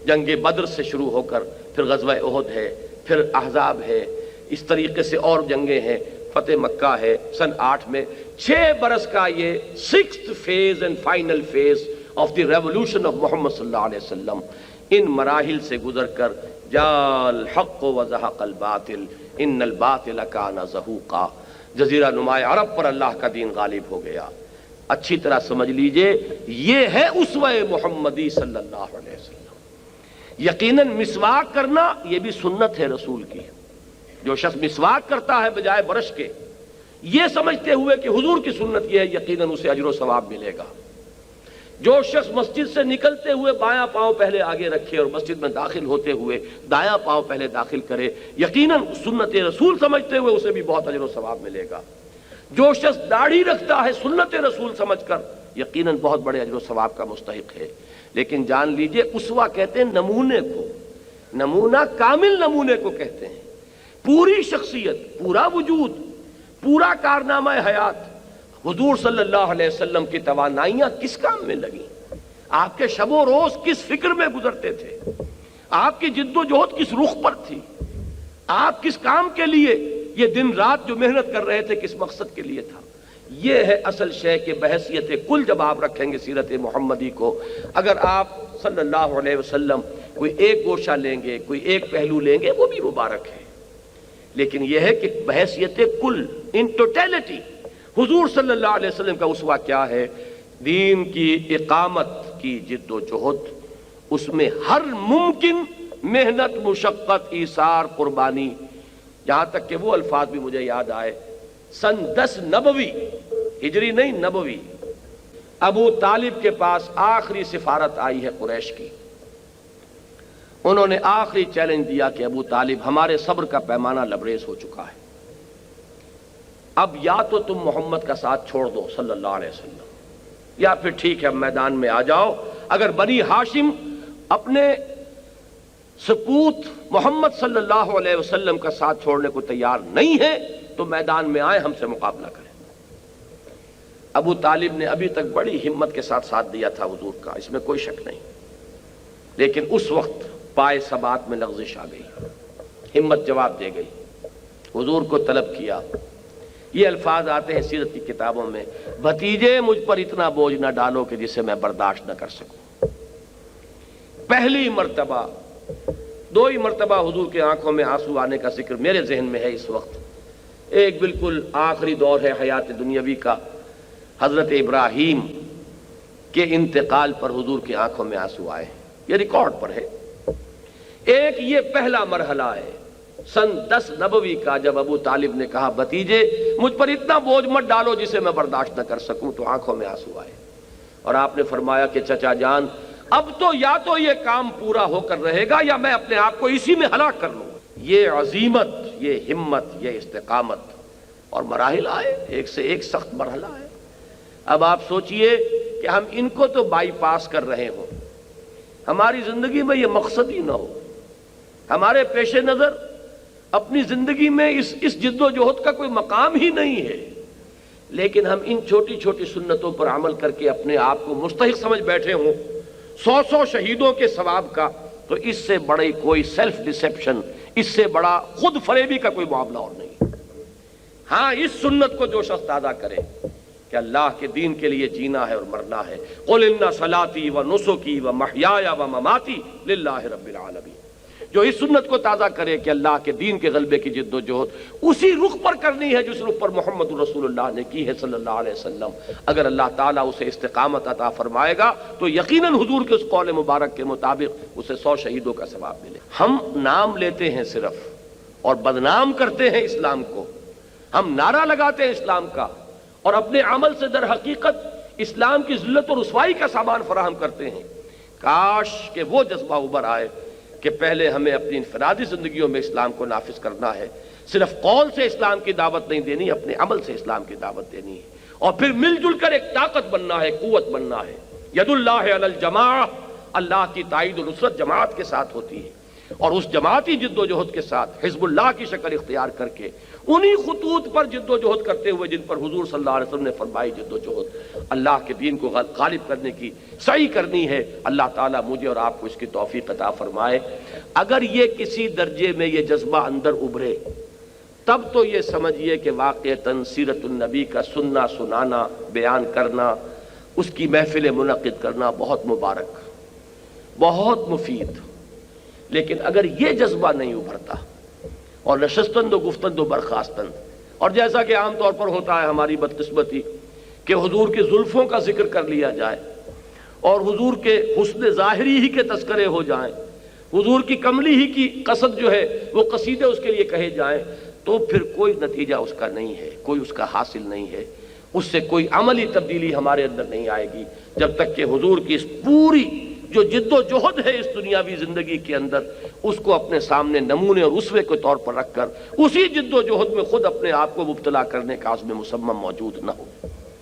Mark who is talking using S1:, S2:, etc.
S1: جنگ بدر سے شروع ہو کر پھر غزوہ احد ہے، پھر احزاب ہے، اس طریقے سے اور جنگیں ہیں، فتح مکہ ہے سن 8 میں۔ 6 برس کا یہ 6th phase and final phase of the revolution of محمد صلی اللہ علیہ وسلم، ان مراحل سے گزر کر جاء الحق وزہق الباطل ان الباطل کان زہوقا، جزیرہ نماء عرب پر اللہ کا دین غالب ہو گیا۔ اچھی طرح سمجھ لیجئے یہ ہے اسوہ محمدی صلی اللہ علیہ وسلم۔ یقیناً مسواک کرنا یہ بھی سنت ہے رسول کی۔ جو شخص مسواک کرتا ہے بجائے برش کے، یہ سمجھتے ہوئے کہ حضور کی سنت یہ ہے، یقیناً اسے اجر و ثواب ملے گا۔ جو شخص مسجد سے نکلتے ہوئے بایاں پاؤں پہلے آگے رکھے اور مسجد میں داخل ہوتے ہوئے دایاں پاؤں پہلے داخل کرے، یقیناً سنت رسول سمجھتے ہوئے اسے بھی بہت اجر و ثواب ملے گا۔ جو شخص داڑھی رکھتا ہے سنت رسول سمجھ کر، یقیناً بہت بڑے اجر و ثواب کا مستحق ہے۔ لیکن جان لیجئے اسوہ کہتے ہیں نمونے کو، نمونہ کامل نمونے کو کہتے ہیں۔ پوری شخصیت، پورا وجود، پورا کارنامہ حیات، حضور صلی اللہ علیہ وسلم کی توانائیاں کس کام میں لگی؟ آپ کے شب و روز کس فکر میں گزرتے تھے؟ آپ کی جد و جہد کس رخ پر تھی؟ آپ کس کام کے لیے یہ دن رات جو محنت کر رہے تھے کس مقصد کے لیے تھا؟ یہ ہے اصل شے کہ بحیثیت کل جب آپ رکھیں گے سیرت محمدی کو، اگر آپ صلی اللہ علیہ وسلم کوئی ایک گوشہ لیں گے، کوئی ایک پہلو لیں گے، وہ بھی مبارک ہے، لیکن یہ ہے کہ بحیثیت کل ان ٹوٹیلٹی حضور صلی اللہ علیہ وسلم کا اسوہ کیا ہے؟ دین کی اقامت کی جد و جہد، اس میں ہر ممکن محنت، مشقت، ایثار، قربانی، جہاں تک کہ وہ الفاظ بھی مجھے یاد آئے، سن 10 نبوی، ہجری نہیں نبوی، ابو طالب کے پاس آخری سفارت آئی ہے قریش کی۔ انہوں نے آخری چیلنج دیا کہ ابو طالب ہمارے صبر کا پیمانہ لبریز ہو چکا ہے، اب یا تو تم محمد کا ساتھ چھوڑ دو صلی اللہ علیہ وسلم، یا پھر ٹھیک ہے میدان میں آ جاؤ۔ اگر بنی ہاشم اپنے سپوت محمد صلی اللہ علیہ وسلم کا ساتھ چھوڑنے کو تیار نہیں ہے تو میدان میں آئے، ہم سے مقابلہ کریں۔ ابو طالب نے ابھی تک بڑی ہمت کے ساتھ ساتھ دیا تھا حضور کا، اس میں کوئی شک نہیں، لیکن اس وقت پائے ثبات میں لغزش آ گئی، ہمت جواب دے گئی، حضور کو طلب کیا۔ یہ الفاظ آتے ہیں سیرت کی کتابوں میں، بھتیجے مجھ پر اتنا بوجھ نہ ڈالو کہ جسے میں برداشت نہ کر سکوں۔ پہلی مرتبہ، 2 ہی مرتبہ حضور کے آنکھوں میں آنسو آنے کا ذکر میرے ذہن میں ہے اس وقت۔ ایک بالکل آخری دور ہے حیات دنیاوی کا، حضرت ابراہیم کے انتقال پر حضور کی آنکھوں میں آنسو آئے، یہ ریکارڈ پر ہے۔ ایک یہ پہلا مرحلہ ہے سن 10 نبوی کا، جب ابو طالب نے کہا بھتیجے مجھ پر اتنا بوجھ مت ڈالو جسے میں برداشت نہ کر سکوں، تو آنکھوں میں آنسو آئے، اور آپ نے فرمایا کہ چچا جان اب تو یا تو یہ کام پورا ہو کر رہے گا یا میں اپنے آپ کو اسی میں ہلاک کر لوں گا۔ یہ عزیمت، یہ ہمت، یہ استقامت، اور مراحل آئے، ایک سے ایک سخت مرحلہ ہے۔ اب آپ سوچئے کہ ہم ان کو تو بائی پاس کر رہے ہوں، ہماری زندگی میں یہ مقصد ہی نہ ہو، ہمارے پیش نظر اپنی زندگی میں اس جد و جہد کا کوئی مقام ہی نہیں ہے، لیکن ہم ان چھوٹی چھوٹی سنتوں پر عمل کر کے اپنے آپ کو مستحق سمجھ بیٹھے ہوں 100 شہیدوں کے ثواب کا، تو اس سے بڑی کوئی سیلف ڈسیپشن، اس سے بڑا خود فریبی کا کوئی معاملہ اور نہیں۔ ہاں اس سنت کو جو شخص تازہ کرے کہ اللہ کے دین کے لیے جینا ہے اور مرنا ہے، قل ان صلاتی و نسکی و محیایا و مماتی للہ رب العالمین، جو اس سنت کو تازہ کرے کہ اللہ کے دین کے غلبے کی جد و جہد اسی رخ پر کرنی ہے جس رخ پر محمد رسول اللہ نے کی ہے صلی اللہ علیہ وسلم، اگر اللہ تعالیٰ اسے استقامت عطا فرمائے گا تو یقیناً حضور کے اس قول مبارک کے مطابق اسے 100 شہیدوں کا ثواب ملے۔ ہم نام لیتے ہیں صرف اور بدنام کرتے ہیں اسلام کو، ہم نعرہ لگاتے ہیں اسلام کا اور اپنے عمل سے در حقیقت اسلام کی ذلت اور رسوائی کا سامان فراہم کرتے ہیں۔ کاش کہ وہ جذبہ ابھر آئے کہ پہلے ہمیں اپنی انفرادی زندگیوں میں اسلام کو نافذ کرنا ہے، صرف قول سے اسلام کی دعوت نہیں دینی، اپنے عمل سے اسلام کی دعوت دینی ہے، اور پھر مل جل کر ایک طاقت بننا ہے، قوت بننا ہے۔ ید اللہ علی الجماع، اللہ کی تائید و نصرت جماعت کے ساتھ ہوتی ہے۔ اور اس جماعتی جد و جہد کے ساتھ حزب اللہ کی شکل اختیار کر کے انہی خطوط پر جد و جہد کرتے ہوئے جن پر حضور صلی اللہ علیہ وسلم نے فرمائی جد و جہد اللہ کے دین کو غالب کرنے کی سعی کرنی ہے، اللہ تعالیٰ مجھے اور آپ کو اس کی توفیق عطا فرمائے۔ اگر یہ کسی درجے میں یہ جذبہ اندر ابھرے تب تو یہ سمجھیے کہ واقعتاً سیرت النبی کا سننا سنانا بیان کرنا، اس کی محفل منعقد کرنا بہت مبارک، بہت مفید۔ لیکن اگر یہ جذبہ نہیں ابھرتا اور نشستند و گفتند و برخاستند، اور جیسا کہ عام طور پر ہوتا ہے ہماری بدقسمتی کہ حضور کی زلفوں کا ذکر کر لیا جائے اور حضور کے حسن ظاہری ہی کے تذکرے ہو جائیں، حضور کی کملی ہی کی قصد جو ہے وہ قصیدے اس کے لیے کہے جائیں، تو پھر کوئی نتیجہ اس کا نہیں ہے، کوئی اس کا حاصل نہیں ہے، اس سے کوئی عملی تبدیلی ہمارے اندر نہیں آئے گی جب تک کہ حضور کی اس پوری جو جد و جہد ہے اس دنیاوی زندگی کے اندر اس کو اپنے سامنے نمونے اور اسوے کے طور پر رکھ کر اسی جد و جہد میں خود اپنے آپ کو مبتلا کرنے کا عزم مصمم موجود نہ ہو۔